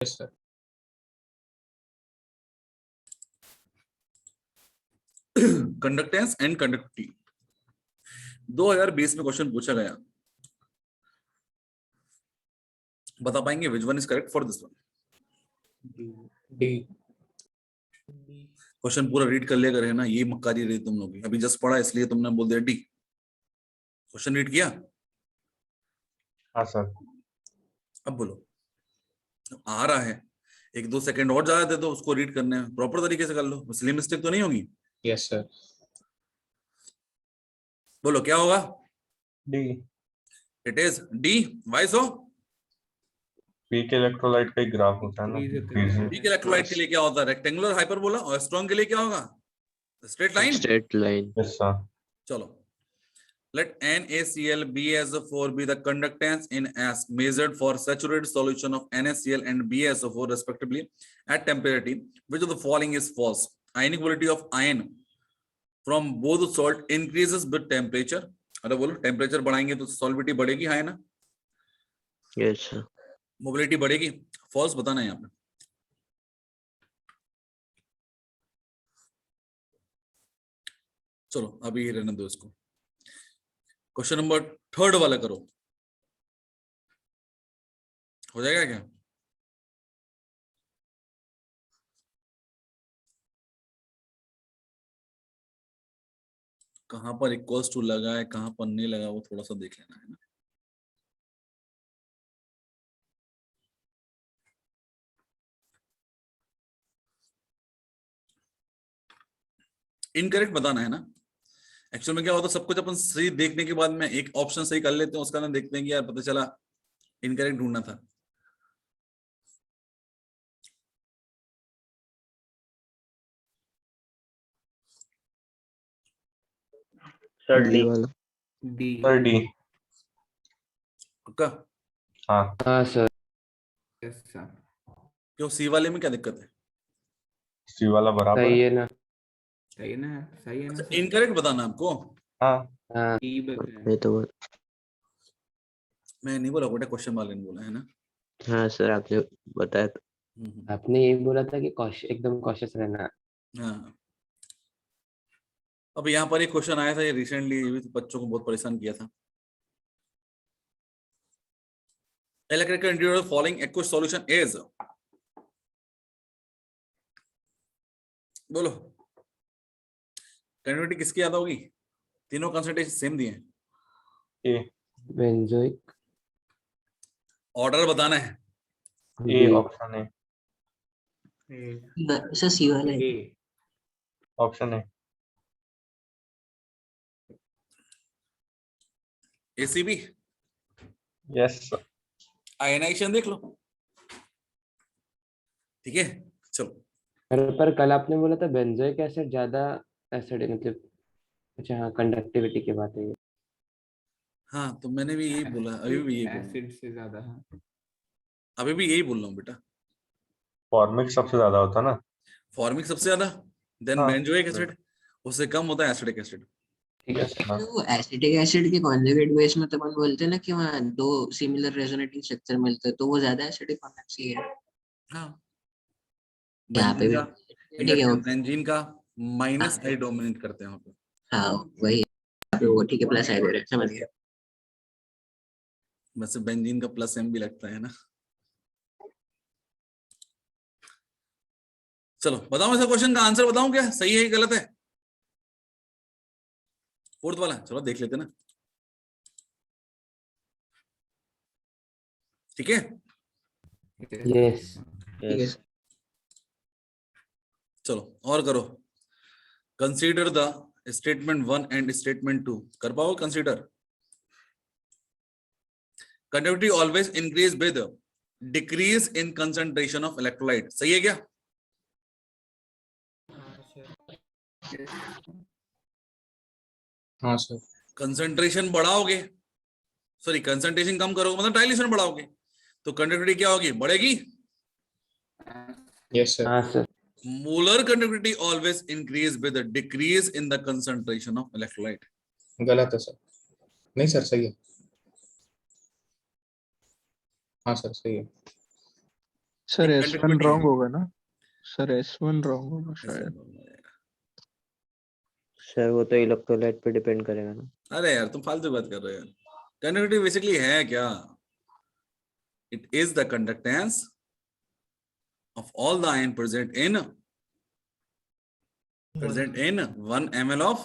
Yes sir. Conductance and conductivity 2020 में question पूछा गया, बता पाएंगे which one is correct for this one? D. Question पूरा रीड कर लिया करे ना, ये मक्कारी रही तुम लोग, अभी जस्ट पढ़ा इसलिए तुमने बोल दिया डी। क्वेश्चन रीड किया? हाँ सर। अब बोलो, आ रहा है, 1-2 सेकंड और ज्यादा दे दो उसको रीड करने में, प्रॉपर तरीके से कर लो, इसलिए मिस्टेक तो नहीं होगी। Yes sir. बोलो क्या होगा? D. It is D. Why so? Weak electrolyte का एक ग्राफ होता है ना, वीक इलेक्ट्रोलाइट के लिए क्या होता है? Rectangular hyperbola. और स्ट्रॉन्ग के लिए क्या होगा? Straight line. Straight line. Yes sir. चलो, let NaCl BaSO4 be the conductance in S measured for saturated solution of NaCl and BaSO4 respectively at temperature T. Which of the following is false? Ionic mobility of ion from both salt increases with temperature. अरे बोलो, temperature बढ़ाएंगे तो सॉल्विटी बढ़ेगी, है ना? Yes sir. Mobility बढ़ेगी। False बताना है यहाँ पे। चलो अभी रहने दो इसको। क्वेश्चन नंबर 3 वाला करो, हो जाएगा क्या? कहां पर इक्वल्स टू लगा है, कहां पर नहीं लगा, वो थोड़ा सा देख लेना है ना। इनकरेक्ट बताना है ना। एक्चुअल में क्या होता है, सब कुछ अपन सही देखने के बाद में एक ऑप्शन सही कर लेते हैं, उसका ना देखते हैं कि यार पता चला इनकरेक्ट ढूंढना था। Sir D. वाला। डी। Sir D. पक्का? हाँ। हाँ सर। Yes sir. क्यों, सी वाले में क्या दिक्कत है? सी वाला बराबर सही है। है ना? सही है ना? सही है ना अच्छा, सर? इनकरेक्ट बताना आपको। हाँ। हाँ डी बताया। मैं तो मैं नहीं बोला, बेटा क्वेश्चन वाले ने बोला है ना। हाँ सर, आपने बताया तो। आपने ये बोला था कि एकदम कॉशियस रहना। हाँ। अब यहाँ पर एक क्वेश्चन आया था, ये रिसेंटली, ये भी तो बच्चों को बहुत परेशान किया था। Electrical integral following aqueous solution is, बोलो कंटिन्यूटी किसकी याद होगी? तीनों कंसंट्रेशन सेम दिए हैं। ए। बेंजोइक। ऑर्डर बताना है। ए ऑप्शन है। सर सी वाला है। ए। ऑप्शन है। एसीबी। Yes sir. आयनाइजेशन देख लो, ठीक है। चलो, पर कल आपने बोला था बेंजोइक एसिड ज्यादा एसिड है, मतलब अच्छा हाँ, कंडक्टिविटी की बात है ये। हाँ तो मैंने भी यही बोला, अभी भी यही बोला, एसिड से ज्यादा है। अभी भी यही बोल रहा हूँ बेटा। फॉर्मिक सबसे ज्यादा होता है ना। फॉर्मिक सबसे ज्यादा, देन हाँ। बेंजोइक एसिड, उससे कम होता है एसिडिक एसिड। ठीक है। Yes sir. वो एसिटिक एसिड के कॉन्जुगेट बेस में तो अपन बोलते हैं ना कि वहाँ दो सिमिलर रेजोनेटिंग स्ट्रक्चर मिलते हैं, तो वो ज्यादा एसिडिक होना चाहिए। हाँ, यहाँ पे बेंजीन भी का, ठीक है। इंडक्टिव बेंजीन का माइनस हाँ। आई डोमिनेट करते हैं वहां पे। हाँ वही, यहाँ पे वो ठीक है, प्लस आई दे रहे हैं, समझ गया। वैसे बेंजीन का प्लस एम भी लगता है ना। चलो बताओ, ऐसा क्वेश्चन का आंसर बताऊं क्या, सही है गलत है? फोर्थ वाला, चलो देख लेते ना, ठीक है। यस। ठीक है। चलो और करो, consider the statement 1 and statement 2, कर पाओ consider. Conductivity always increase with decrease in concentration of electrolyte, सही है क्या? हाँ सर। कंसंट्रेशन बढ़ाओगे, सॉरी कंसंट्रेशन कम करोगे मतलब डाइल्यूशन बढ़ाओगे, तो कंडक्टिविटी क्या होगी, बढ़ेगी। Yes sir. हाँ sir. Molar conductivity always increase with decrease in the concentration of electrolyte. गलत है सर। नहीं सर, सही है। हाँ सर, सही है। सर एक S1 conductivity है। रॉन्ग होगा ना? सर S1 रॉन्ग होगा ऐसा शायद। बोलना है। सर वो तो इलेक्ट्रोलाइट पे डिपेंड करेगा ना। अरे यार तुम फालतू बात कर रहे हो यार। कंडक्टिविटी बेसिकली है क्या? It is the conductance of all the ion present in 1 ml of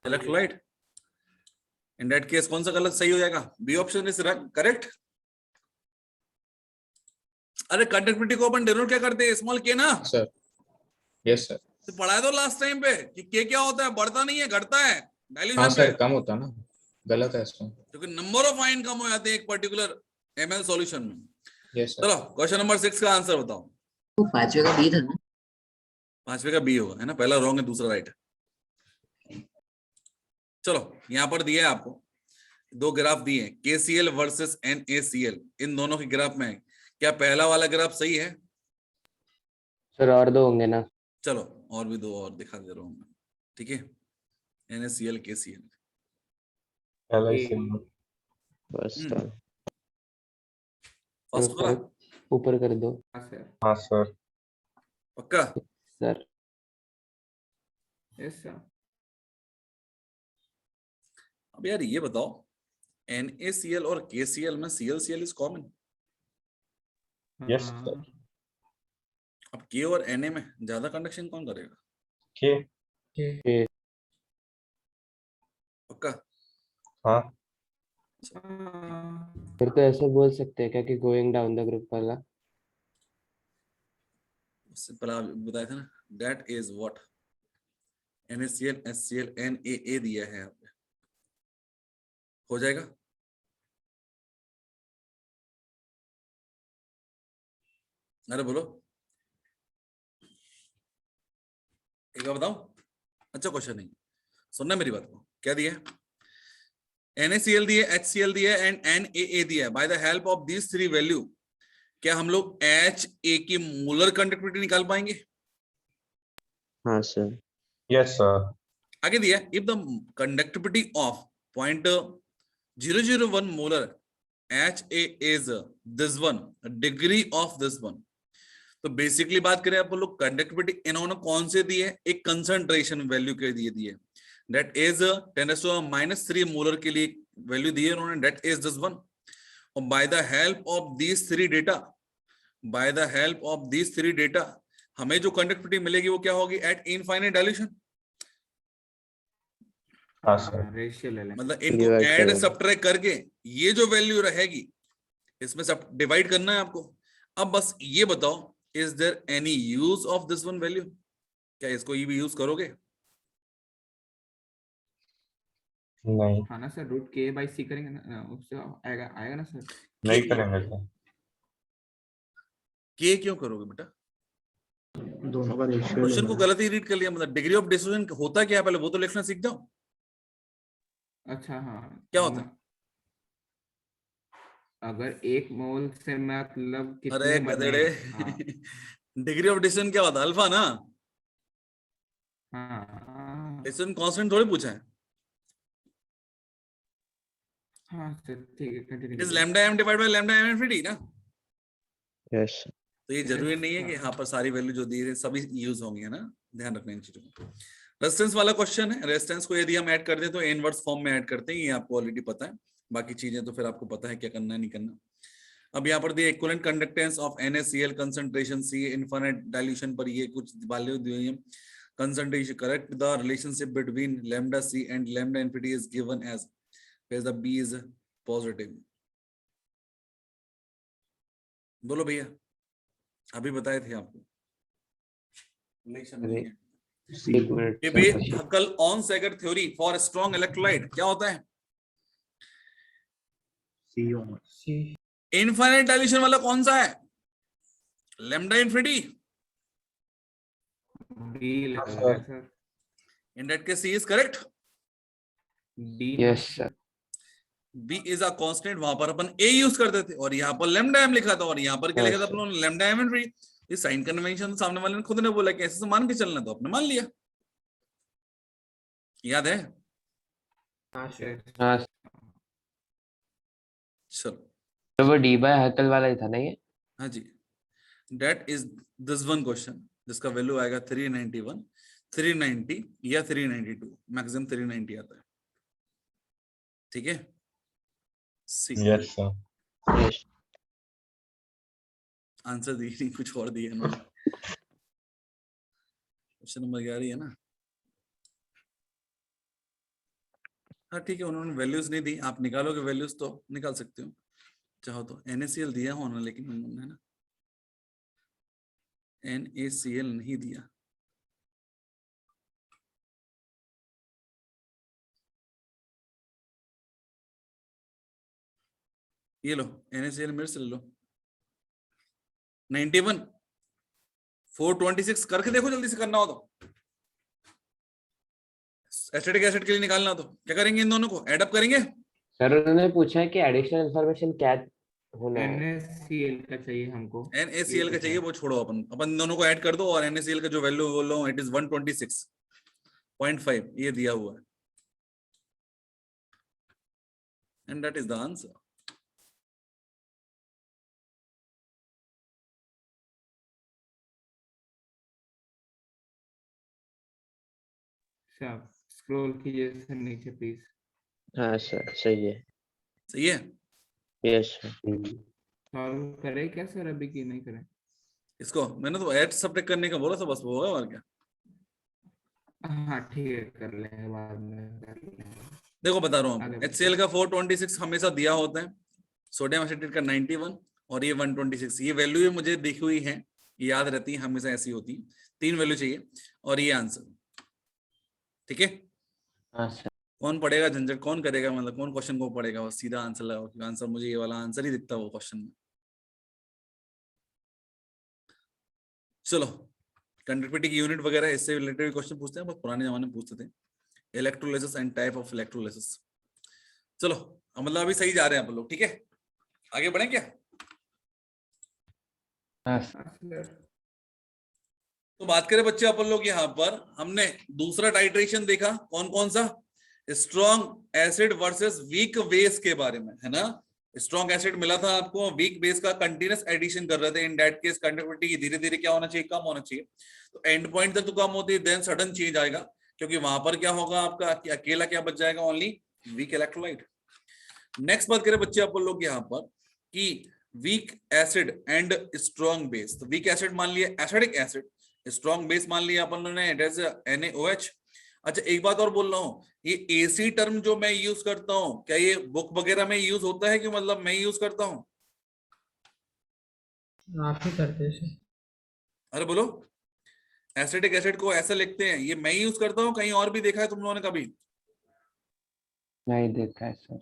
electrolyte. In that case कौन सा गलत सही हो जाएगा? B option is correct. अरे कंडक्टिविटी को अपन डिनोट क्या करते हैं? स्मॉल के ना। Sir yes sir. तो पढ़ाया तो लास्ट टाइम पे कि के क्या होता है? बढ़ता नहीं है, घटता है हाँ डाइल्यूशन पे। सर कम होता ना, गलत है इसमें। क्योंकि नंबर ऑफ आयन कम हो जाते हैं एक पर्टिकुलर ml सॉल्यूशन में। Yes sir. चलो क्वेश्चन नंबर 6 का आंसर बताओ। वो पांचवे का बी था ना? 5वें का बी होगा, है ना? पहला रॉन्ग है, दूसरा राइट है। चलो यहां पर दिया है आपको दो ग्राफ दिए हैं, KCl वर्सेस NaCl। इन दोनों के ग्राफ में क्या पहला वाला ग्राफ सही है? सर और दो होंगे ना? चलो और भी दो और दिखा दे रहा हूं मैं, ठीक है? NaCl KCl पहला ही ये- सिंबल। बस हम्म। सर फर्स्ट वाला ऊपर कर दो। हाँ सर। हाँ सर। पक्का? Sir yes sir. अब यार ये बताओ, NaCl और KCl में ClCl इज कॉमन। यस हाँ, सर। अब K और Na में ज्यादा कंडक्शन कौन करेगा? के। ये पक्का? हाँ हाँ, फिर तो ऐसे बोल सकते हैं क्या कि गोइंग डाउन द ग्रुप वाला। उससे पहले आप बताया था ना, that is what NaCl HCl Na दिया है यहाँ पे, हो जाएगा? अरे बोलो एक बार बताओ। अच्छा क्वेश्चन नहीं, सुनना मेरी बात को। क्या दिया है? NaCl दिया, HCl दिया एंड Na दिया है। By the help of these three value क्या हम लोग Ha की मोलर कंडक्टिविटी निकाल पाएंगे? हाँ सर। Yes sir. आगे दिया, if the conductivity of 0.001 molar Ha is this one, degree of this one. तो बेसिकली बात करें आप लोग, कंडक्टिविटी इन्होंने कौन से दी है? एक कंसंट्रेशन वैल्यू के दिए दिए, दैट इज 10⁻³ मोलर के लिए वैल्यू दी है उन्होंने, दैट इज दिस वन। और by the help of these three data, हमें जो कंडक्टिविटी मिलेगी वो क्या होगी? Eight infinite dilution. हाँ सर। रेशियो ले लें। मतलब इनको Divide ऐड करो। सब्ट्रैक्ट करके ये जो वैल्यू रहेगी इसमें सब डिवाइड करना है आपको। अब बस ये बताओ, is there any use of this one value? क्या इसको ये भी यूज करोगे? नहीं हाँ ना सर, √K/C करेंगे ना, उससे आएगा ना सर। नहीं करेंगे सर। के क्यों करोगे बेटा? दोनों का रेशियो क्वेश्चन को गलत ही रीड कर लिया। मतलब डिग्री ऑफ डिस्ट्रीब्यूशन होता क्या है पहले वो तो लिखना सीख जाओ। अच्छा हाँ। क्या होता है? अगर 1 मोल से मतलब कितने अरे बने? गधेड़े, हाँ डिग्री ऑफ डिस्ट्रीब्यूशन क्या होता है? अल्फा ना। हाँ डिस्ट्रीब्यूशन कांस्टेंट थोड़ी पूछा है। हाँ सर ठीक है, कंटिन्यू इट इज करिए। Lambda m divide by lambda m infinity ना। यस तो ये जरूरी नहीं है कि यहाँ पर सारी वैल्यू जो दी है सभी यूज होंगी, है ना? ध्यान रखना इन चीजों को। रेजिस्टेंस वाला क्वेश्चन है। रेजिस्टेंस को यदि हम ऐड कर दें तो इनवर्स फॉर्म में ऐड करते हैं, ये आपको ऑलरेडी पता है। बाकी चीजें तो फिर आपको पता है क्या करना है नहीं करना। अब यहाँ पर दिया equivalent conductance of NaCl concentration C infinite dilution पर, ये कुछ वैल्यू दी है। Concentration correct the relationship between lambda C and lambda infinity is given as, where the B is positive। बोलो भैया, अभी बताए थे आपको रिलेशन नहीं है। एक minute sir. Debye Huckel Onsager theory for strong electrolyte क्या होता है? इनफाइनाइट डाइल्यूशन वाला कौन सा है? Lambda infinity. बी लग रहा है sir. In that case C is correct। D yes sir. B is a constant, वहां पर अपन A यूज करते थे और यहाँ पर लैम्डा m लिखा था, और यहाँ पर क्या लिखा था Yes, अपन लोगों ने? Lambda m infinity. ये साइन कन्वेंशन सामने वाले ने खुद ने बोला कि ऐसे मान के चलना, तो आपने मान लिया। याद है? हाँ सर। हाँ चलो तो वो डी बाय हकल वाला ही था ना ये? हाँ जी, that is this one question जिसका वैल्यू आएगा 391, 390 या 392, मैक्सिमम 390 आता है। ठीक है, see yes sir. Yes. Answer दी नहीं, कुछ और दिया ना। क्वेश्चन नंबर 11 है ना। हाँ ठीक है, उन्होंने वैल्यूज नहीं दी, आप निकालोगे वैल्यूज तो निकाल सकते हो चाहो तो। NaCl दिया होना, लेकिन उन्होंने ना NaCl नहीं दिया। ये लो NaCl मेरे से ले लो। 91 426 करके देखो, जल्दी से करना हो तो। एसिटिक एसिड के लिए निकालना हो तो क्या करेंगे, इन दोनों को ऐड अप करेंगे। सर उन्होंने पूछा है कि एडिशनल इंफॉर्मेशन क्या होना है? NaCl का चाहिए हमको। NaCl का चाहिए, वो छोड़ो, अपन दोनों को ऐड कर दो। और NaCl का जो वैल्यू बोल रहा हूँ, इट इज 126.5, ये दिया हुआ है, and that is the answer. Scroll कीजिए सर नीचे प्लीज। हाँ सर, सही है। सही है। Yes sir. सॉल्व करें क्या सर अभी की नहीं करें? इसको मैंने तो ऐड सब्ट्रैक्ट करने का बोला था, बस वो होगा और क्या। हाँ ठीक है, कर लेंगे बाद में, कर लेंगे। देखो बता रहा हूँ, आगे HCl का 426 हमेशा दिया होता है, सोडियम एसिटेट का 91 और ये 126। ये वैल्यू ये मुझे दिखी हुई है, याद रहती है, हमेशा ऐसी होती है। 3 वैल्यू चाहिए और ये आंसर। ठीक है, हाँ सर। कौन पढ़ेगा झंझट, कौन करेगा, मतलब कौन क्वेश्चन को पढ़ेगा, बस सीधा आंसर लगाओ, क्योंकि आंसर मुझे ये वाला आंसर ही दिखता है वो क्वेश्चन में। चलो, कंडक्टिविटी की यूनिट वगैरह इससे रिलेटेड क्वेश्चन पूछते हैं, बहुत पुराने जमाने में पूछते थे। Electrolysis and type of electrolysis. चलो, मतलब अभी सही जा रहे हैं आप लोग, ठीक है, आगे बढ़ें क्या। हाँ तो बात करें बच्चे अपन लोग, यहाँ पर हमने दूसरा टाइट्रेशन देखा, कौन कौन सा, strong acid versus weak base के बारे में, है ना। स्ट्रॉन्ग एसिड मिला था आपको, वीक बेस का कंटिन्यूस एडिशन कर रहे थे। इन दैट केस कंडक्टिविटी धीरे धीरे क्या होना चाहिए, कम होना चाहिए। तो एंड पॉइंट तक तो कम होती है, देन सडन चेंज आएगा, क्योंकि वहां पर क्या होगा आपका, अकेला क्या बच जाएगा, ओनली वीक इलेक्ट्रोलाइट। नेक्स्ट बात करें बच्चे अपन लोग यहाँ पर कि weak acid and strong base. तो वीक एसिड मान लिया एसिडिक एसिड, स्ट्रॉन्ग बेस मान लिया अपन लोगों ने, इट इज NaOH। अच्छा एक बात और बोल रहा हूँ, ये AC टर्म जो मैं यूज करता हूँ, क्या ये बुक वगैरह में यूज होता है कि मतलब मैं यूज करता हूँ? आप ही करते हैं सर। अरे बोलो, एसिडिक एसिड को ऐसे लिखते हैं, ये मैं यूज करता हूँ, कहीं और भी देखा है तुम लोगों ने कभी? नहीं देखा है सर।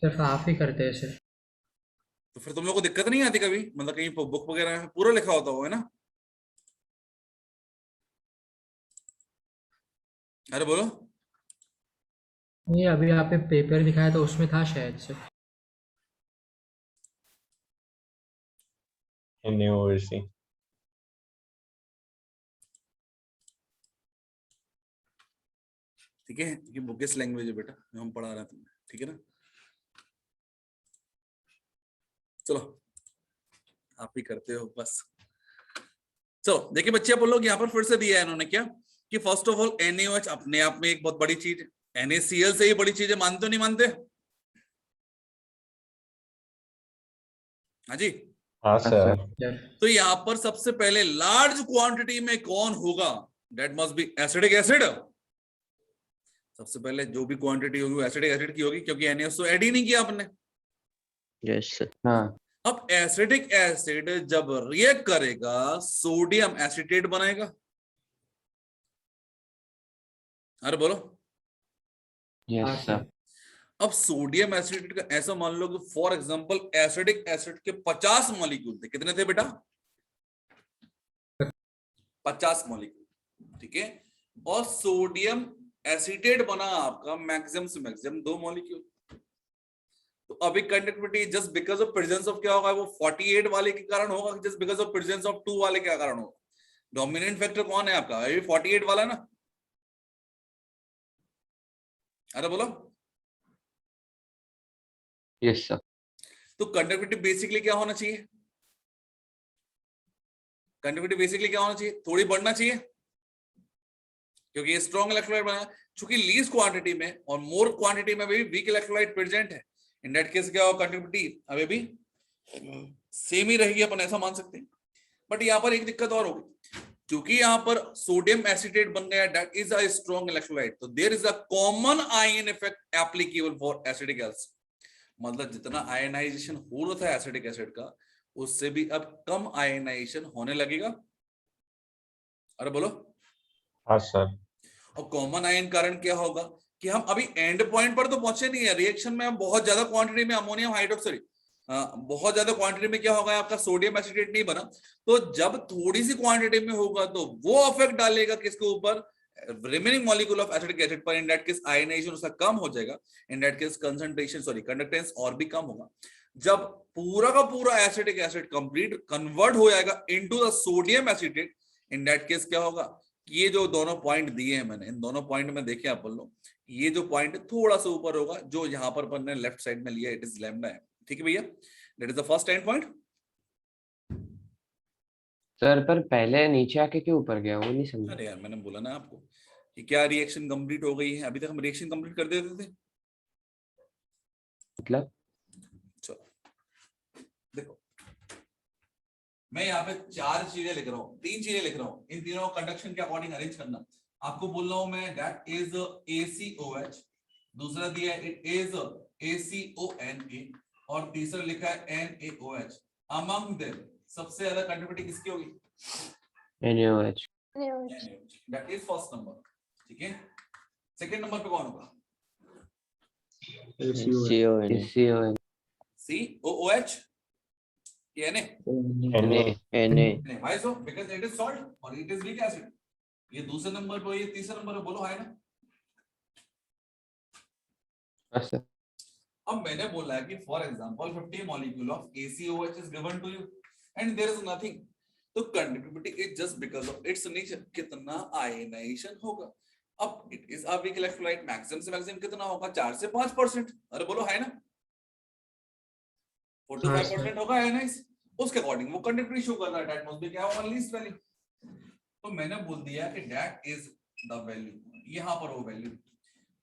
सिर्फ आप ही करते हैं सर। तो फिर तुम लोग को दिक्कत नहीं आती कभी, मतलब कहीं बुक वगैरह में पूरा लिखा होता हो, है ना। अरे बोलो, ये अभी आपने पेपर दिखाया तो उसमें था शायद सर। NaOH। ठीक है, ये बुकिश लैंग्वेज है बेटा, जो हम पढ़ा रहे हैं तुम्हें, ठीक है ना। चलो, आप ही करते हो बस। चलो देखिए बच्चे, आप लोग यहाँ पर फिर से दिया है इन्होंने क्या, कि फर्स्ट ऑफ ऑल NaOH अपने आप में एक बहुत बड़ी चीज है, NaCl से ही बड़ी चीज है, मानते हो नहीं मानते? हाँ जी, हाँ सर। तो यहाँ पर सबसे पहले लार्ज क्वांटिटी में कौन होगा, that must B acidic acid. सबसे पहले जो भी क्वांटिटी होगी वो एसिडिक एसिड की होगी, क्योंकि NaOH तो ऐड ही नहीं किया आपने। Yes sir. हाँ। अब एसिडिक एसिड जब रिएक्ट करेगा, सोडियम एसिटेट बनाएगा। अरे बोलो, यस सर। अब सोडियम एसिटेट का ऐसा मान लो कि फॉर एग्जांपल एसिडिक एसिड के 50 मॉलिक्यूल थे, कितने थे बेटा? 50 मॉलिक्यूल, ठीक है। और सोडियम एसिटेट बना आपका मैक्सिमम से मैक्सिमम 2 मॉलिक्यूल। तो अभी conductivity just because of presence of क्या होगा, वो 48 वाले के कारण होगा, just because of presence of 2 वाले के कारण होगा। डोमिनेंट फैक्टर कौन है आपका, ये 48 वाला ना। अरे बोलो, यस सर। तो कंडक्टिविटी बेसिकली क्या होना चाहिए? कंडक्टिविटी बेसिकली क्या होना चाहिए? थोड़ी बढ़ना चाहिए, क्योंकि ये स्ट्रॉन्ग इलेक्ट्रोलाइट बना, चूंकि लीस्ट क्वांटिटी में और मोर क्वांटिटी में भी वीक इलेक्ट्रोलाइट प्रेजेंट है। इन दैट केस क्या होगा? कंडक्टिविटी अभी भी सेम ही रहेगी, अपन ऐसा मान सकते हैं। बट यहाँ पर एक दिक्कत और होगी, क्योंकि यहाँ पर सोडियम एसिटेट बन गया, that is a strong electrolyte, तो there is a common ion effect applicable for acidic acid. मतलब जितना आयनाइजेशन हो रहा था एसिडिक एसिड का, उससे भी अब कम आयनाइजेशन होने लगेगा। अरे बोलो। हाँ सर। और कॉमन आयन कारण क्या होगा कि हम अभी एंड पॉइंट पर तो पहुंचे नहीं है, रिएक्शन में हम बहुत ज्यादा क्वांटिटी में अमोनियम हाइड्रोक्साइड, बहुत ज्यादा क्वांटिटी में क्या होगा, आपका सोडियम एसिटेट नहीं बना। तो जब थोड़ी सी क्वांटिटी में होगा तो वो अफेक्ट डालेगा किसके ऊपर? Remaining molecule of acidic acid पर। इन दैट केस आयनाइजेशन उसका कम हो जाएगा, इन दैट केस कंसंट्रेशन कंडक्टेंस और भी कम होगा। जब पूरा का पूरा एसिडिक एसिड कंप्लीट कन्वर्ट हो जाएगा into the sodium acetate, in that case क्या होगा? ये जो दोनों पॉइंट दिए हैं मैंने, इन दोनों पॉइंट में देखिए आप बोल लो, ये जो पॉइंट थोड़ा सा ऊपर होगा, जो यहाँ पर अपन ने लेफ्ट साइड में लिया, इट इज लैम्डा है। ठीक है भैया, that is the first and point. Sir पर पहले नीचे आके क्यों ऊपर गया, वो नहीं समझा। अरे यार मैंने बोला ना आपको कि क्या रिएक्शन कंप्लीट हो गई है, अभी तक हम रिएक्शन कंप्लीट कर देते थे। मतलब चलो देखो, मैं यहाँ पे 4 चीजें लिख रहा हूँ, 3 चीजें लिख रहा हूँ, इन तीनों कंडक्शन के अकॉर्डिंग अरेंज करना। आपको बोल रहा हूँ मैं दैट इज ACOH, दूसरा दिया है इट इज ACONA, और तीसरा लिखा है NaOH। अमंग देम सबसे ज्यादा कंडक्टिविटी किसकी होगी? NaOH। That is first number. ठीक है, सेकंड नंबर पे कौन होगा? CON। COOH या Na? Na। Why so? Because it is salt और it is weak acid. ये दूसरे नंबर पे, ये तीसरा नंबर पे, बोलो है ना? हाँ सर। अब मैंने बोला है कि for example 50 molecule of ACOH is given to you and there is nothing, तो conductivity is just because of its nature. कितना आयनाइजेशन होगा? अब it is a weak electrolyte, maximum से मैक्सिमम कितना होगा? 4 से 5%। अरे बोलो है ना? 4 to 5% होगा आयनाइज, उसके अकॉर्डिंग वो कंडक्टिविटी शो कर रहा है, दैट मस्ट बी क्या होगा? Least value. तो मैंने बोल दिया कि दैट इज द वैल्यू, यहां पर वो वैल्यू।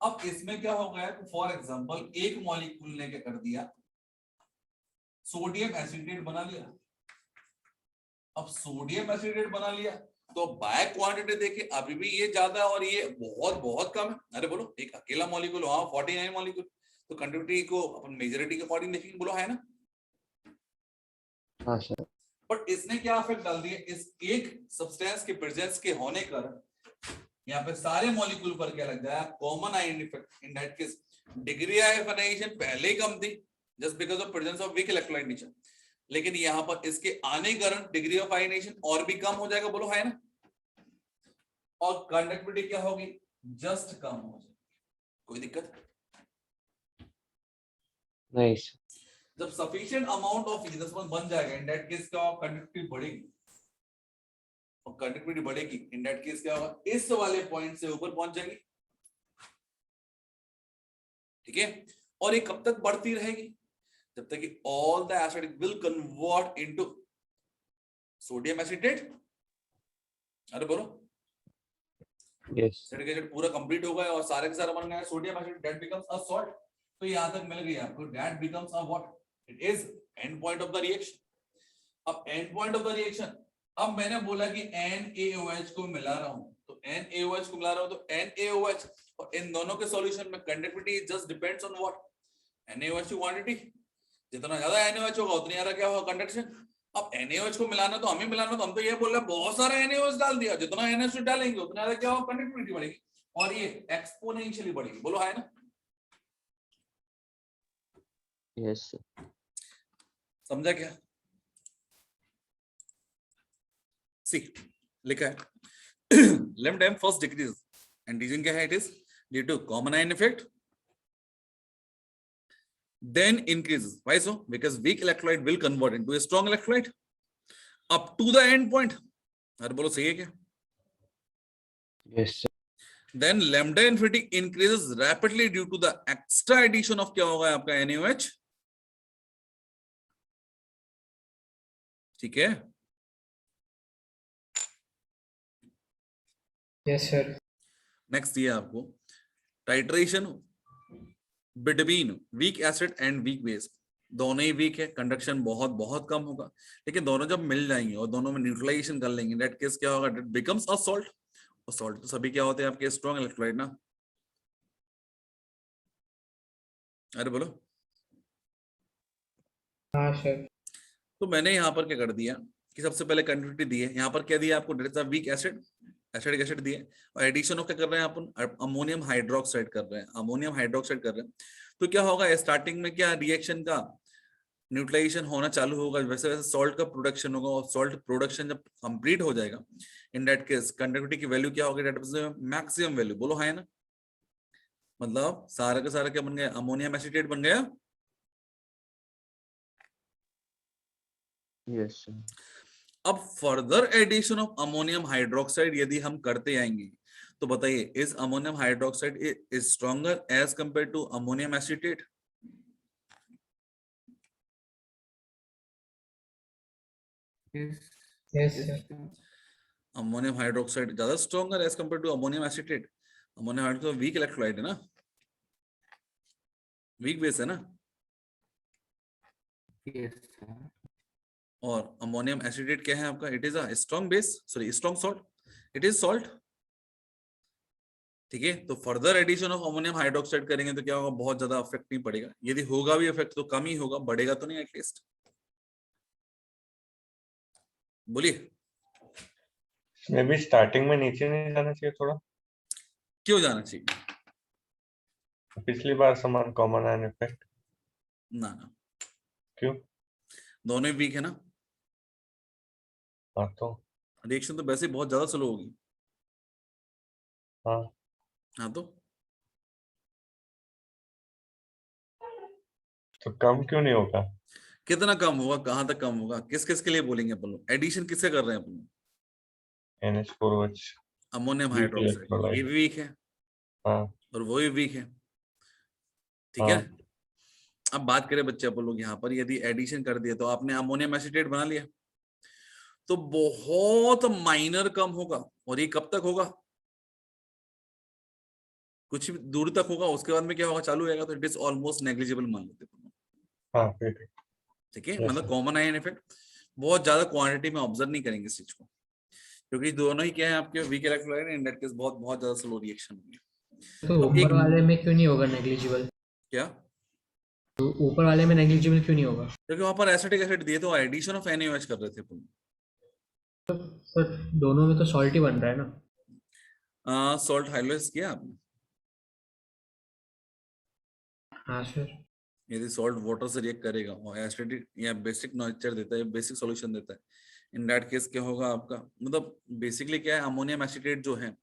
अब इसमें क्या हो गया? फॉर एग्जांपल एक मॉलिक्यूल ने क्या कर दिया? सोडियम एसिटेट बना लिया। अब सोडियम एसिटेट बना लिया तो बाय क्वांटिटी देखिए अभी भी ये ज्यादा और ये बहुत बहुत कम है। अरे बोलो, एक अकेला मॉलिक्यूल, वहां 49 मॉलिक्यूल, तो कंडक्टिविटी को अपन मेजॉरिटी के अकॉर्डिंग देखेंगे, बोलो है ना? हाँ सर। बट इसने क्या इफेक्ट डाल दिया? इस एक सब्सटेंस के प्रेजेंस के होने कारण यहाँ पे सारे मॉलिक्यूल पर क्या लग जाए? Common ion effect. In that case degree of ionization पहले ही कम थी just because of presence of weak electrolyte nature, लेकिन यहाँ पर इसके आने के कारण डिग्री ऑफ आयनाइजेशन और भी कम हो जाएगा, बोलो है ना? और कंडक्टिविटी क्या होगी? जस्ट कम हो जाएगी। कोई दिक्कत? नहीं सर। जब सफिशिएंट अमाउंट ऑफ इनर्सन बन जाएगा, इन दैट केस क्या होगा? कंडक्टिविटी बढ़ेगी, और कंडक्टिविटी बढ़ेगी, इन दैट केस क्या होगा? इस वाले पॉइंट से ऊपर पहुंच जाएगी। ठीक है, और ये कब तक बढ़ती रहेगी? जब तक कि all the acid will convert into sodium acetate. अरे बोलो, यस। एसिडिक एसिड पूरा कंप्लीट हो गया और सारे के सारे बन गए sodium acid, that becomes a salt. तो यहां तक मिल गई आपको, that becomes a what? It is end point of the reaction. अब end point of the reaction, अब मैंने बोला कि NaOH को मिला रहा हूं, तो NaOH को मिला रहा हूं, तो NaOH और इन दोनों के सॉल्यूशन में conductivity just depends on what? NaOH की क्वांटिटी। जितना ज्यादा NaOH होगा उतनी ज्यादा क्या होगा? कंडक्शन। अब NaOH को मिलाना तो हमें मिलाना, तो हम तो ये बोल रहे हैं बहुत सारा NaOH डाल दिया, जितना NaOH डालेंगे उतना ज्यादा क्या होगा? कंडक्टिविटी बढ़ेगी, और ये एक्सपोनेंशियली बढ़ेगी, बोलो है ना? Yes sir. समझा क्या? सी लिखा है lambda m first decreases and reason क्या है? It is due to common ion effect, then increases. Why so? Because weak electrolyte will convert into a strong electrolyte up to the end point. अरे बोलो सही है क्या? Yes sir. Then lambda infinity increases rapidly due to the extra addition of क्या होगा आपका NaOH, ठीक है। Yes sir. नेक्स्ट ये आपको titration between weak acid and weak base. दोनों ही वीक है, कंडक्शन बहुत बहुत कम होगा, लेकिन दोनों जब मिल जाएंगे और दोनों में न्यूट्रलाइजेशन कर लेंगे, दैट केस क्या होगा, दैट बिकम्स अ सॉल्ट। और सॉल्ट तो सभी क्या होते हैं आपके, स्ट्रॉन्ग इलेक्ट्रोलाइट ना। अरे बोलो। हाँ सर। तो मैंने यहाँ पर क्या कर दिया कि सबसे पहले कंडक्टिविटी दी है, यहाँ पर क्या दिया आपको, that is a weak acid, acidic acid दिए, और एडिशन ऑफ क्या कर रहे हैं अपन, अमोनियम हाइड्रोक्साइड कर रहे हैं, अमोनियम हाइड्रोक्साइड कर रहे हैं। तो क्या होगा स्टार्टिंग में, क्या रिएक्शन का न्यूट्रलाइजेशन होना चालू होगा, वैसे वैसे सॉल्ट का प्रोडक्शन होगा, और सॉल्ट प्रोडक्शन जब कंप्लीट हो जाएगा, इन दैट केस कंडक्टिविटी की वैल्यू क्या होगी, दैट इज मैक्सिमम वैल्यू। बोलो हाँ है ना, मतलब सारा का सारा क्या बन गया, अमोनियम एसीटेट बन गया। Yes sir. अब further addition of ammonium hydroxide यदि हम करते आएंगे, तो बताइए is ammonium hydroxide is stronger as compare to ammonium acetate? Yes sir. Ammonium hydroxide ज्यादा stronger as compare to ammonium acetate. Ammonium hydroxide weak electrolyte है ना, वीक बेस है ना, और अमोनियम एसिडेट क्या है आपका, it is a strong base, sorry strong salt, it is salt. ठीक है, तो further addition of ammonium hydroxide करेंगे तो क्या होगा, बहुत ज्यादा इफेक्ट नहीं पड़ेगा, यदि होगा भी इफेक्ट तो कम ही होगा, बढ़ेगा तो नहीं एटलीस्ट। बोलिए। मे भी स्टार्टिंग में नीचे नहीं जाना चाहिए थोड़ा, क्यों जाना चाहिए? पिछली बार समान कॉमन आयन इफेक्ट। ना ना, क्यों? दोनों ही वीक है ना, हाँ तो रिएक्शन तो वैसे ही बहुत ज्यादा स्लो होगी। हाँ, हाँ तो कम क्यों नहीं होगा? कितना कम होगा, कहां तक कम होगा, किस किस के लिए बोलेंगे अपन लोग, एडिशन किससे कर रहे हैं अपन लोग, NH4OH अमोनियम वीक हाइड्रोक्साइड, ये इलेक्ट्रोलाइट। भी वीक है हाँ और वो भी वीक है। ठीक है, हाँ अब बात करें बच्चे अपन लोग यहाँ पर, यदि एडिशन कर दिया तो आपने अमोनियम एसीटेट बना लिया, तो बहुत माइनर कम होगा, और ये कब तक होगा, कुछ भी दूर तक होगा, उसके बाद में क्या होगा, चालू रहेगा, तो इट इज ऑलमोस्ट नेग्लिजिबल मान लेते हैं। हाँ फिर ठीक है, yes, मतलब sir. कॉमन आयन इफेक्ट बहुत ज्यादा क्वांटिटी में ऑब्जर्व नहीं करेंगे इस चीज को, क्योंकि दोनों ही क्या है आपके weak electrolyte, in that case बहुत बहुत ज्यादा स्लो रिएक्शन होंगे। तो अब एक ऊपर वाले में क्यों नहीं होगा नेग्लिजिबल? क्या, तो ऊपर वाले में नेग्लिजिबल क्यों नहीं होगा? क्योंकि वहां पर एसिटिक एसिड दिए तो एडिशन ऑफ NaOH कर रहे थे अपन। पर दोनों में तो सॉल्ट ही बन रहा है ना। सॉल्ट हाइड्रोलाइज किया आपने? हाँ सर। यदि सॉल्ट वाटर से रिएक्ट करेगा और एसिडिक या बेसिक नेचर देता है, बेसिक सॉल्यूशन देता है, इन दैट केस क्या होगा आपका, मतलब बेसिकली क्या है, अमोनियम एसीटेट जो है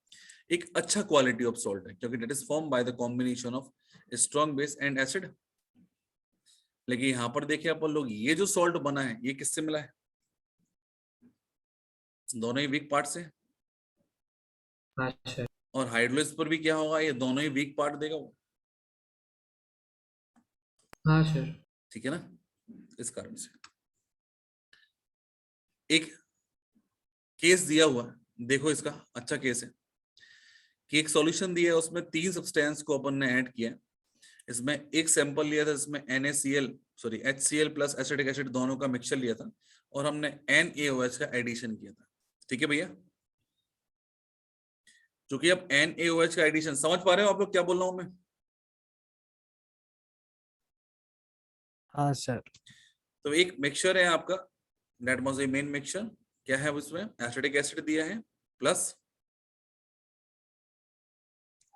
एक अच्छा क्वालिटी ऑफ सॉल्ट है, क्योंकि that is form by the combination of strong base and acid. लेकिन यहाँ पर देखिए अपन लोग, ये जो सॉल्ट बना है ये किससे मिला है, दोनों ही वीक पार्ट से, हाँ सर। और हाइड्रोलाइज पर भी क्या होगा, ये दोनों ही वीक पार्ट देगा वो। हाँ सर। ठीक है ना, इस कारण से एक केस दिया हुआ है, देखो इसका अच्छा केस है कि एक सॉल्यूशन दिया है, उसमें 3 सब्सटेंस को अपन ने ऐड किया, इसमें एक सैंपल लिया था, इसमें HCl प्लस एसिटिक एसिड दोनों का मिक्सचर लिया था, और हमने NaOH का एडिशन किया था। ठीक है भैया, क्योंकि अब NaOH का एडिशन समझ पा रहे हो आप लोग क्या बोल रहा हूं मैं? हाँ सर। तो एक मिक्सचर है आपका, that was a main mixture, क्या है उसमें, एसिटिक एसिड दिया है प्लस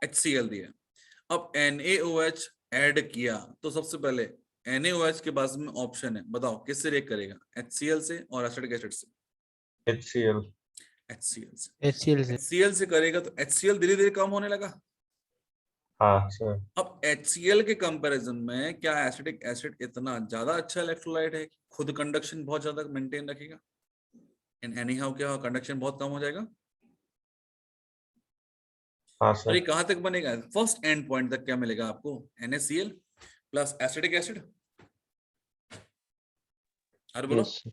HCl दिया है। अब NaOH ऐड किया, तो सबसे पहले NaOH के पास में ऑप्शन है, बताओ किससे रिएक्ट करेगा, HCl से और एसिटिक एसिड से? HCl HCl से। HCl से। HCl से करेगा तो HCl धीरे धीरे कम होने लगा। हाँ सर। अब HCl के कंपैरिजन में क्या एसिटिक एसिड इतना ज्यादा अच्छा इलेक्ट्रोलाइट है, खुद कंडक्शन बहुत ज्यादा मेंटेन रखेगा, इन एनी हाउ क्या कंडक्शन बहुत कम हो जाएगा। हाँ और सर। ये कहां तक बनेगा, फर्स्ट एंड पॉइंट तक क्या मिलेगा आपको, NaCl प्लस एसिटिक एसिड। अरे बोलो, यस सर।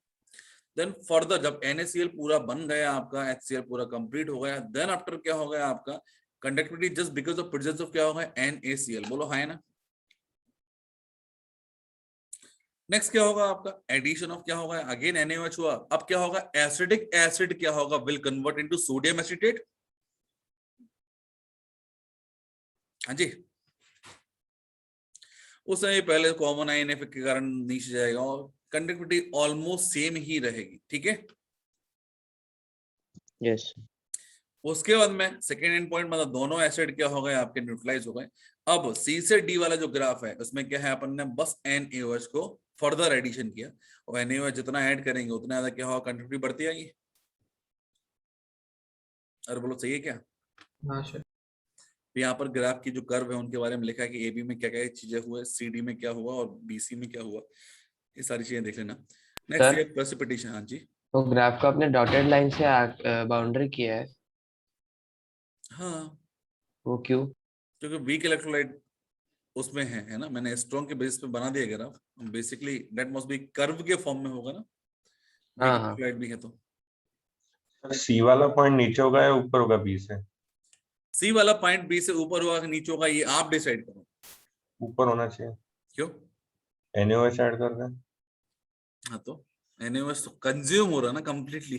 देन फर्दर जब NaCl पूरा बन गया आपका, HCl पूरा कंप्लीट हो गया, देन आफ्टर क्या हो गया आपका conductivity just because of presence of क्या होगा NaCl, बोलो हाय ना। नेक्स्ट क्या होगा आपका एडिशन ऑफ क्या होगा, अगेन NaOH हुआ, अब क्या होगा एसिडिक एसिड क्या होगा will convert into sodium acetate. हाँ जी, उस समय पहले कॉमन आयन इफेक्ट के कारण नीचे जाएगा और कंडक्टिविटी ऑलमोस्ट सेम ही रहेगी, ठीक है। यस। उसके बाद में सेकेंड एंड पॉइंट मतलब दोनों एसिड क्या हो गए आपके न्यूट्रलाइज हो गए। अब C से D वाला जो ग्राफ है उसमें क्या है, अपन ने बस NaOH को फर्दर एडिशन किया और NaOH जितना ऐड करेंगे उतना ज्यादा क्या होगा कंडक्टिविटी बढ़ती आएगी। अरे बोलो सही है क्या। हाँ सर। यहाँ पर ग्राफ की जो कर्व है उनके बारे में लिखा है कि AB में क्या क्या चीजें हुआ, CD में क्या हुआ और BC में क्या हुआ, ये सारी चीजें देख लेना। नेक्स्ट ये प्रेसिपिटेशन। हाँ जी, तो ग्राफ को आपने डॉटेड लाइन से बाउंड्री किया है, हाँ वो क्यों? क्योंकि वीक इलेक्ट्रोलाइट उसमें है ना, मैंने स्ट्रॉन्ग के बेसिस पे बना दिया graph. Basically that must B curve के फॉर्म में होगा ना, वीक हाँ। इलेक्ट्रोलाइट भी है तो। C वाला पॉइंट नीचे होगा या ऊपर होगा B से? C वाला पॉइंट B से ऊपर होगा कि नीचे होगा, ये आप डिसाइड करो। ऊपर होना चाहिए। क्यों? NaOH ऐड कर दें। हाँ तो NaOH तो कंज्यूम हो रहा है ना कंप्लीटली।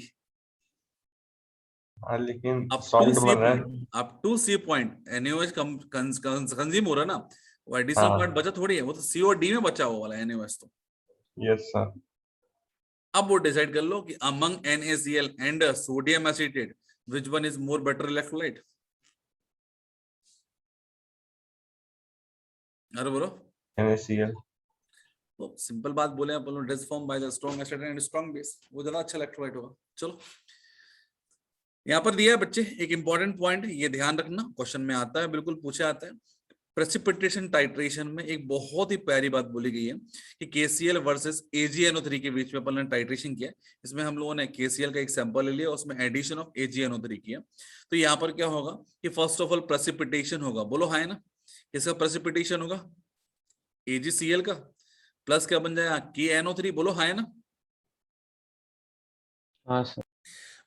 हाँ लेकिन अप सॉल्ट टू C बन रहा है। Point, up to C point NaOH consume हो रहा है ना, वो एडिशनल हाँ। पॉइंट बचा थोड़ी है, वो तो C और D में बचा हुआ वाला NaOH तो। Yes sir. अब वो डिसाइड कर लो कि among NaCl and sodium acetate which one is more better electrolyte. अरे बोलो। NaCl। तो सिंपल बात बोले आप, बोलो it is form by the strong acid and strong base, वो ज्यादा अच्छा इलेक्ट्रोलाइट होगा। चलो यहाँ पर दिया है बच्चे एक इंपॉर्टेंट पॉइंट, ये ध्यान रखना, क्वेश्चन में आता है, बिल्कुल पूछा आता है। प्रेसिपिटेशन टाइट्रेशन में एक बहुत ही प्यारी बात बोली गई है कि KCl वर्सेस AgNO3 के बीच में अपन ने टाइट्रेशन किया। इसमें हम लोगों ने KCl का एक सैंपल ले लिया, उसमें एडिशन ऑफ AgNO3 किया। तो यहाँ पर क्या होगा कि फर्स्ट ऑफ ऑल प्रेसिपिटेशन होगा, बोलो हाय ना, किसका प्रेसिपिटेशन होगा AgCl का, प्लस क्या बन जाएगा KNO3, बोलो हाय ना। हाँ सर।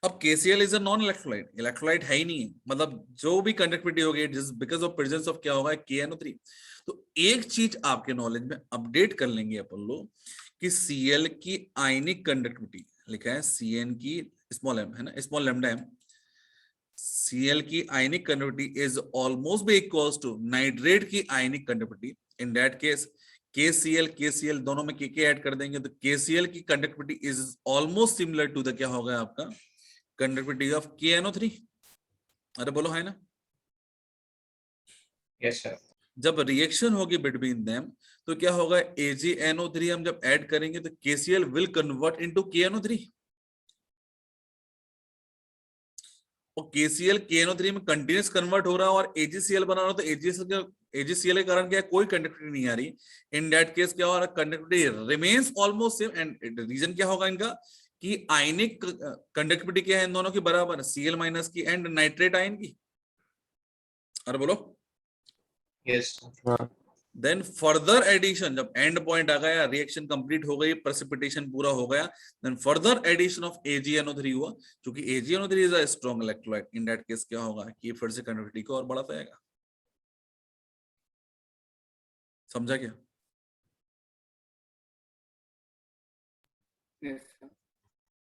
अब KCl is a non electrolyte, electrolyte है ही नहीं है, मतलब जो भी कंडक्टिविटी होगी just because of presence of क्या होगा KNO3। तो एक चीज आपके नॉलेज में अपडेट कर लेंगे अपन लोग कि Cl की आयनिक कंडक्टिविटी लिखा है CN की स्मॉल m है ना, स्मॉल लैम्डा m, Cl की ionic conductivity is almost be equals to nitrate की ionic conductivity. In that case KCl दोनों में के ऐड कर देंगे तो KCl की conductivity is almost similar to the क्या होगा आपका कंडक्टिविटी ऑफ KNO3। अरे बोलो है ना। Yes sir. जब रिएक्शन होगी बिटवीन देम तो क्या होगा AgNO3 हम जब ऐड करेंगे तो KCl will convert into KNO3 और KCl KNO3 में कंटिन्यूस कन्वर्ट हो रहा है और AgCl बना रहा है तो AgCl के कारण क्या है कोई कंडक्टिविटी नहीं आ रही। इन दैट केस क्या हो रहा है conductivity remains almost same and reason क्या होगा इनका कि आयनिक कंडक्टिविटी क्या है इन दोनों की बराबर Cl माइनस की एंड नाइट्रेट आयन की। अरे बोलो यस। देन फर्दर एडिशन जब एंड पॉइंट आ गया, रिएक्शन कंप्लीट हो गई, प्रेसिपिटेशन पूरा हो गया, then further addition of AgNO3 हुआ, क्योंकि AgNO3 is a strong electrolyte. In that case क्या होगा कि फिर से कंडक्टिविटी को और बढ़ाता जाएगा। समझा क्या?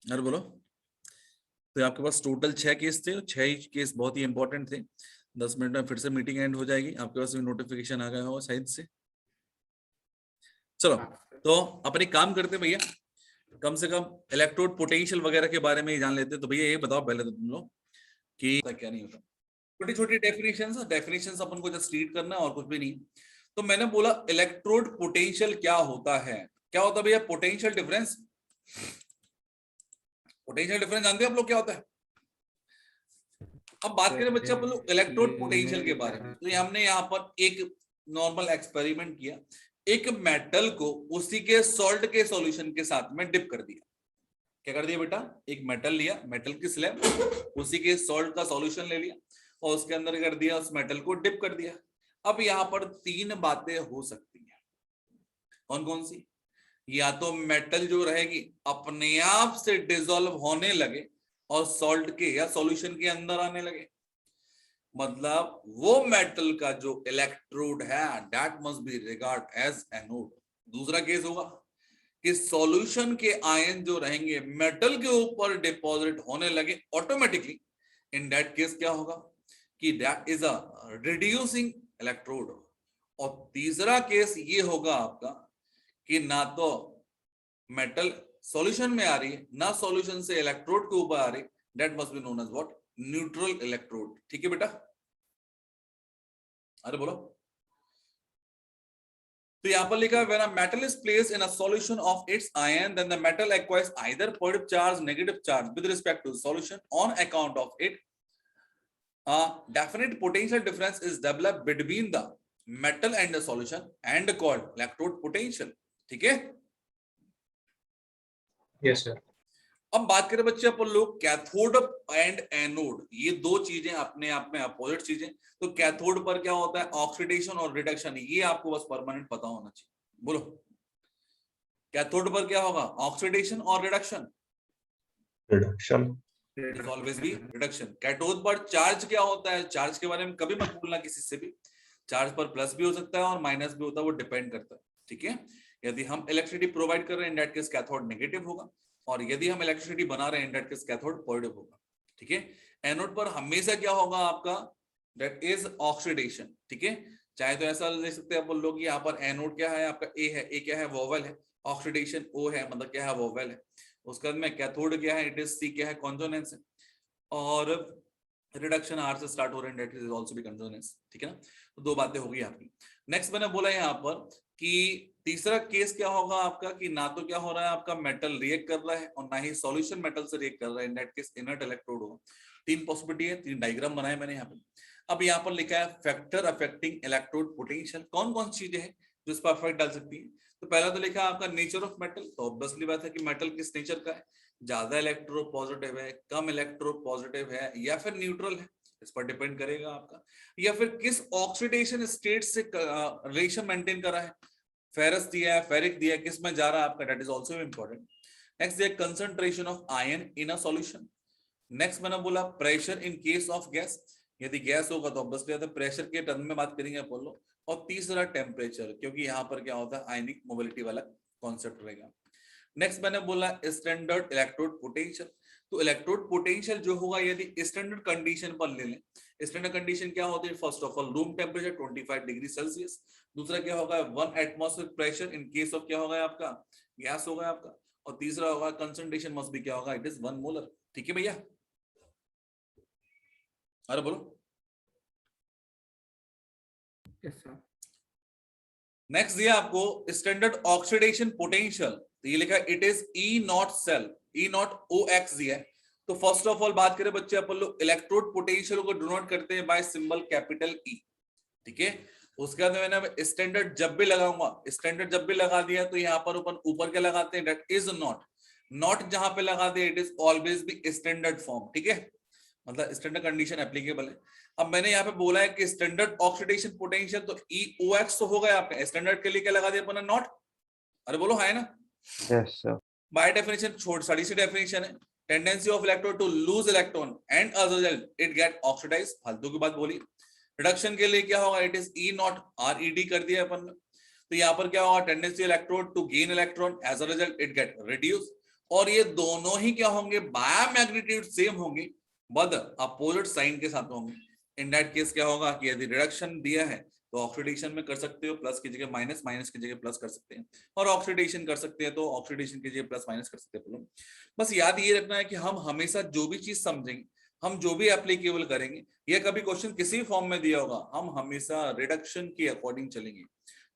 अरे बोलो। तो आपके पास टोटल 6 केस थे, 6 ही केस बहुत ही इंपॉर्टेंट थे। 10 मिनट में फिर से मीटिंग एंड हो जाएगी, आपके पास भी नोटिफिकेशन आ गया होगा शायद से। चलो तो अपने काम करते भैया, कम से कम इलेक्ट्रोड पोटेंशियल वगैरह के बारे में ही जान लेते। तो भैया ये बताओ पहले तो तुम लोग कि क्या नहीं होता, छोटी छोटी डेफिनेशंस अपन को जस्ट रीड करना और कुछ भी नहीं। तो मैंने बोला इलेक्ट्रोड पोटेंशियल क्या होता है, क्या होता है भैया पोटेंशियल डिफरेंस। पोटेंशियल डिफरेंस जानते हैं आप लोग क्या होता है? अब बात करें बच्चे अपन लोग इलेक्ट्रोड पोटेंशियल के बारे में, तो हमने यहाँ पर एक नॉर्मल एक्सपेरिमेंट किया, एक मेटल को उसी के सॉल्ट के सॉल्यूशन के साथ में डिप कर दिया। क्या कर दिया बेटा, एक मेटल लिया, मेटल की स्लैब, उसी के सॉल्ट का सॉल्यूशन ले लिया और उसके अंदर कर दिया, उस मेटल को डिप कर दिया। अब यहाँ पर 3 बातें हो सकती हैं, कौन कौन सी? या तो मेटल जो रहेगी अपने आप से डिसॉल्व होने लगे और सॉल्ट के या सॉल्यूशन के अंदर आने लगे, मतलब वो मेटल का जो इलेक्ट्रोड है that must be regard as anode. दूसरा केस होगा कि सॉल्यूशन के आयन जो रहेंगे मेटल के ऊपर डिपॉजिट होने लगे ऑटोमेटिकली, इन दैट केस क्या होगा कि that is a reducing electrode. और तीसरा केस ये होगा आपका कि ना तो मेटल सॉल्यूशन में आ रही है ना सॉल्यूशन से इलेक्ट्रोड के ऊपर आ रही, that must be known as what, neutral electrode. ठीक है बेटा, अरे बोलो। तो यहां पर लिखा है when a metal is placed in a solution of its ion then the metal acquires either positive charge negative charge with respect to the solution on account of it a definite potential difference is developed between the metal and the solution and called electrode potential। ठीक है, yes sir. अब बात करें बच्चे अपन लोग cathode and anode, ये दो चीजें अपने आप में अपोजिट चीजें। तो कैथोड पर क्या होता है ऑक्सीडेशन और रिडक्शन, ये आपको बस परमानेंट पता होना चाहिए। बोलो कैथोड पर क्या होगा ऑक्सीडेशन और reduction, reduction. It is always be reduction. Cathode पर चार्ज क्या होता है, चार्ज के बारे में कभी मत भूलना किसी से भी, चार्ज पर प्लस भी हो सकता है और माइनस भी होता है, वो डिपेंड करता है। ठीक है, यदि हम इलेक्ट्रिसिटी प्रोवाइड कर रहे हैं इन दैट केस कैथोड नेगेटिव होगा, और यदि हम इलेक्ट्रिसिटी बना रहे हैं इन दैट केस कैथोड पॉजिटिव होगा। ठीक है, एनोड पर हमेशा क्या होगा आपका, दैट इज ऑक्सीडेशन। ठीक है, चाहे तो ऐसा ले सकते हैं अपन लोग, यहाँ पर एनोड क्या है आपका ए है, ए क्या है वोवेल है, ऑक्सीडेशन ओ है मतलब क्या है वोवेल है, उसके बाद में कैथोड क्या है इट इज सी क्या है कॉन्सोनेंस है, और रिडक्शन आर से स्टार्ट हो रहे हैं that is also be consonance. ठीक है ना, तो दो बातें होगी आपकी। नेक्स्ट मैंने बोला यहाँ पर कि तीसरा केस क्या होगा आपका कि ना तो क्या हो रहा है आपका मेटल रिएक्ट कर रहा है और ना ही सॉल्यूशन मेटल से रिएक्ट कर रहा है, इन दैट केस इनर्ट इलेक्ट्रोड होगा। तीन पॉसिबिलिटी है, तीन डायग्राम बनाए मैंने यहाँ पे। अब यहाँ पर लिखा है फैक्टर अफेक्टिंग इलेक्ट्रोड पोटेंशियल, कौन कौन सी चीजें हैं जो इस पर अफेक्ट डाल सकती है। तो पहला तो लिखा है आपका नेचर ऑफ मेटल, तो ऑब्वियसली बात है कि मेटल किस नेचर का है, ज्यादा इलेक्ट्रो पॉजिटिव है, कम इलेक्ट्रो पॉजिटिव है, या फिर न्यूट्रल है, इस पर डिपेंड करेगा आपका, या फिर किस ऑक्सीडेशन स्टेट से रिलेशन मेंटेन कर रहा है, फेरस दिया है फेरिक दिया है, किस में जा रहा है आपका, that is also important. Next दिया concentration of ion in a solution. Next मैंने बोला pressure in case of gas, यदि गैस होगा तो ऑब्वियसली प्रेशर के टर्म में बात करेंगे अपन लोग। और तीसरा टेम्परेचर, क्योंकि यहाँ पर क्या होता है आयनिक मोबिलिटी वाला कॉन्सेप्ट रहेगा। नेक्स्ट मैंने बोला स्टैंडर्ड इलेक्ट्रोड पोटेंशियल, तो इलेक्ट्रोड पोटेंशियल जो होगा यदि स्टैंडर्ड कंडीशन पर ले लें, स्टैंडर्ड कंडीशन क्या होती है, first of all room temperature 25 degree Celsius, दूसरा क्या होगा 1 atmospheric pressure in case of क्या होगा आपका गैस होगा आपका, और तीसरा होगा कंसंट्रेशन मस्ट बी क्या होगा इट इज 1 मोलर। ठीक है भैया, अरे बोलो। Yes sir. नेक्स्ट दिया आपको स्टैंडर्ड ऑक्सीडेशन पोटेंशियल, तो ये लिखा it is E not cell, E not O X दिया है। तो फर्स्ट ऑफ ऑल बात करें बच्चे अपन लोग इलेक्ट्रोड पोटेंशियल को डिनोट करते हैं बाय सिंबल कैपिटल ई। ठीक है, उसके बाद मैंने स्टैंडर्ड जब भी लगाऊंगा, स्टैंडर्ड जब भी लगा दिया तो यहाँ पर अपन ऊपर क्या लगाते हैं दैट इज नॉट, नॉट जहां पे लगा दिया it is always be standard form. ठीक है, मतलब स्टैंडर्ड कंडीशन एप्लीकेबल है। अब मैंने यहाँ पे बोला है कि स्टैंडर्ड ऑक्सीडेशन पोटेंशियल, तो EOX तो होगा आपका, स्टैंडर्ड के लिए क्या लगा दिया अपन नॉट, अरे बोलो है ना। Yes sir. बाय डेफिनेशन छोड़ साड़ी सी डेफिनेशन है, tendency of electrode to lose electron and as a result it get oxidise, फालतू की बात बोली। रिडक्शन के लिए क्या होगा it is E not RED कर दिया अपन ने, तो यहाँ पर क्या होगा tendency electrode to gain electron as a result it get reduce, और ये दोनों ही क्या होंगे बाय मैग्नीट्यूड सेम होंगे बट अपोजिट साइन के साथ होंगे। इन दैट केस क्या होगा कि यदि रिडक्शन दिया है तो ऑक्सीडेशन में कर सकते हो प्लस की जगह माइनस, माइनस की जगह प्लस कर सकते हैं, और ऑक्सीडेशन कर सकते हैं तो ऑक्सीडेशन की जगह प्लस माइनस कर सकते हैं। बस याद ये रखना है कि हम हमेशा जो भी चीज समझेंगे, हम जो भी एप्लीकेबल करेंगे, या कभी क्वेश्चन किसी भी फॉर्म में दिया होगा, हम हमेशा रिडक्शन के अकॉर्डिंग चलेंगे,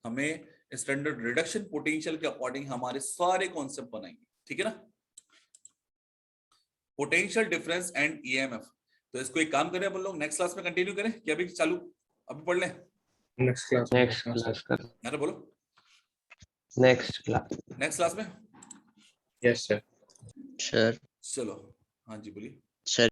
हमें स्टैंडर्ड रिडक्शन पोटेंशियल के अकॉर्डिंग हमारे सारे कॉन्सेप्ट बनाएंगे। ठीक है ना, पोटेंशियल डिफरेंस एंड EMF। तो इसको एक काम करें अपन लोग नेक्स्ट क्लास में कंटिन्यू करें कि अभी चालू अभी पढ़ लें, नेक्स्ट क्लास कर अरे बोलो नेक्स्ट क्लास नेक्स्ट क्लास में। Yes sir. सर चलो हाँ जी बोलिए।